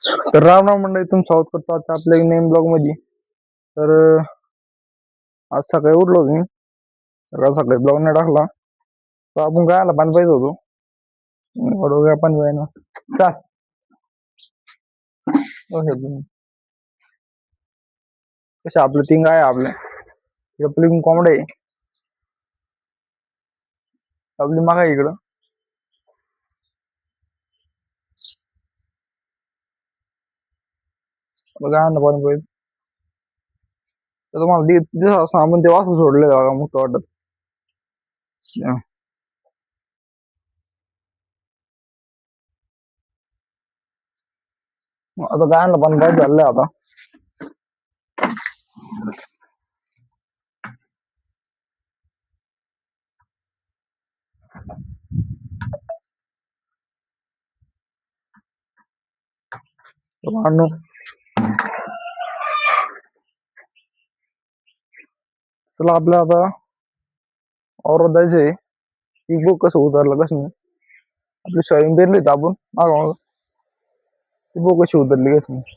तर राम राम मंडळी, तुम स्वागत करतो आता आपल्या नेम ब्लॉग मध्ये. तर आज सकाळी उठलो मी, सकाळी ब्लॉग नाही टाकला तर आपण काय आला पाणी पाहिजे होतो. काय पाणी पाहिजे ना, चाल कसे आपलं तिंग आहे, आपली कोंबडे आहे, आपली मागा इकडं. काय आणलं पाणी पाहिजे तर तुम्हाला आपण ते वास सोडले बघा, मग वाटत. आता काय आणलं पाणी पाहिजे झालंय आता. चला आपल्या आता औरत जायचंय. पीक बुक कसं उतरलं कसं नाही, आपली सोयाबीन पेरली तर आपण माग ती बुक कशी उतरली कसं नाही.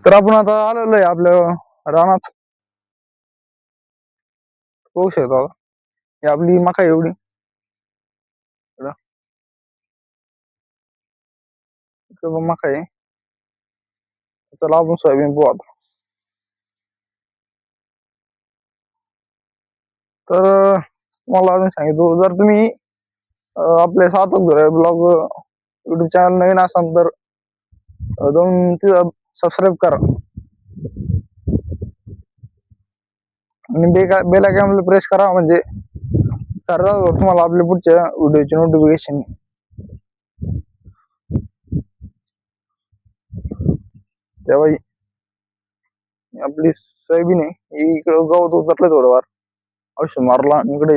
तर आपण आता आलेलो आहे आपल्या रानात. पाहू शकतो ही आपली मका एवढी. मका आहे. चला आपण सोयाबीन पाहू आता. तर मला अजून सांगितलं, जर तुम्ही आपले सार्थक धुळे ब्लॉग युट्यूब चॅनल नवीन असाल तर जाऊन तिथं सबस्क्राईब करा आणि बेल आयकॉनला प्रेस करा, म्हणजे तुम्हाला आपल्या पुढच्या व्हिडिओची नोटिफिकेशन. तेव्हा आपली सोयाबीन आहे इकडं गवत उतरलं थोडंफार, औषध मारला आणि इकडे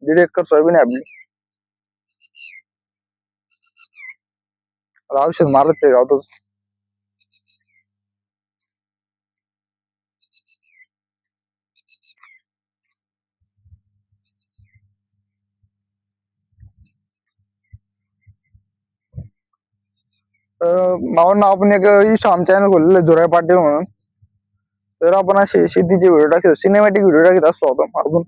1.5 एकर सोयाबीन आहे आपली. औषध मारायचं आहे गावतच. भावांना आपण एक इंस्टाग्राम चॅनल खोललेलं जुराय पाटील म्हणून. तर आपण असे शेतीचे व्हिडिओ टाकतो, सिनेमॅटिक व्हिडिओ टाकत असतो आपण.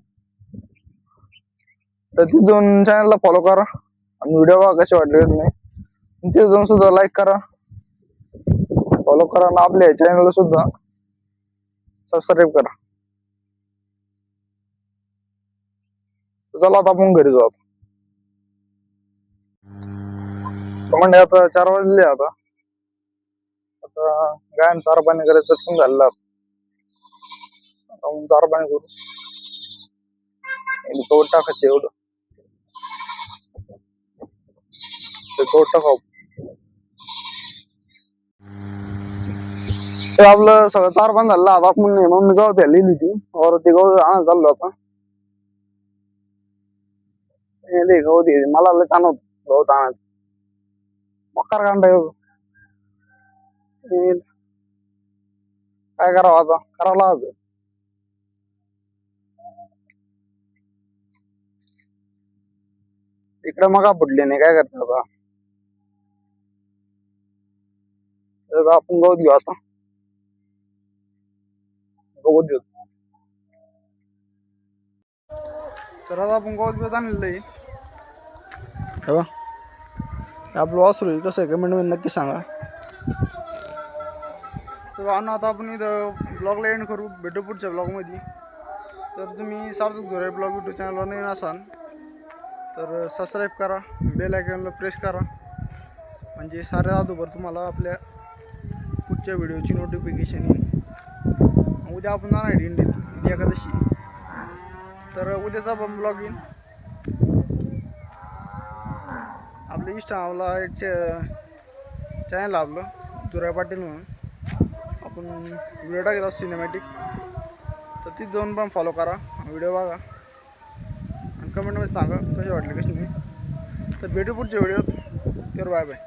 तर तिथून चॅनलला फॉलो करा आणि व्हिडिओ बघा कसे वाटले तुम्ही. तिथे जाऊन सुद्धा लाईक करा, फॉलो करा आणि आपल्या चॅनलला सुद्धा सबस्क्राईब करा. चला आता आपण घरी जाऊ. म्हणजे आता 4 वाजले. आता गायन चारा पाणी करायचं पण झालं. चारा पाणी करू, कवट टाकायचं एवढं कवट टाकावं. आपलं सगळं चार पाणी झालं. आता आपण मम्मी गवत लिहिली होती और ते गवत आणत चाललो आता. गवत मला लय ताण होत गवत आणायचं. मकार कांदा काय करावं आता, करावं लागत. इकडे मका फुटली नाही, काय करतो आता. आपण गवत घेऊ आता, गवत घेऊ. तर आता आपण गवत घेऊन आणलेलं आहे. आपलं वासरू कसं आहे कमेंट मध्ये नक्की सांगा. तर आता आपण इथं ब्लॉगला एंड करू, भेटू पुढच्या ब्लॉगमध्ये. तर तुम्ही सार्थक धुळे ब्लॉग यूट्यूब चॅनलवर नवीन असाल तर सबस्क्राईब करा, बेल आयकॉनला प्रेस करा, म्हणजे साऱ्या अगोदर तुम्हाला आपल्या पुढच्या व्हिडिओची नोटिफिकेशन येईल. उद्या आपण जाणार आहे दिंडीत एकादशी. तर उद्याचा पण ब्लॉग येईल आपल्या इंस्टाग्रामला. एक चॅनल आपलं जुराय पाटील म्हणून, आपण व्हिडिओ टाकत असतो सिनेमॅटिक. तर तिथे जाऊन पण फॉलो करा, व्हिडिओ बघा आणि कमेंटमध्ये सांगा कसे वाटले कसे नाही. तर भेटू पुढच्या व्हिडिओत. तर बाय बाय.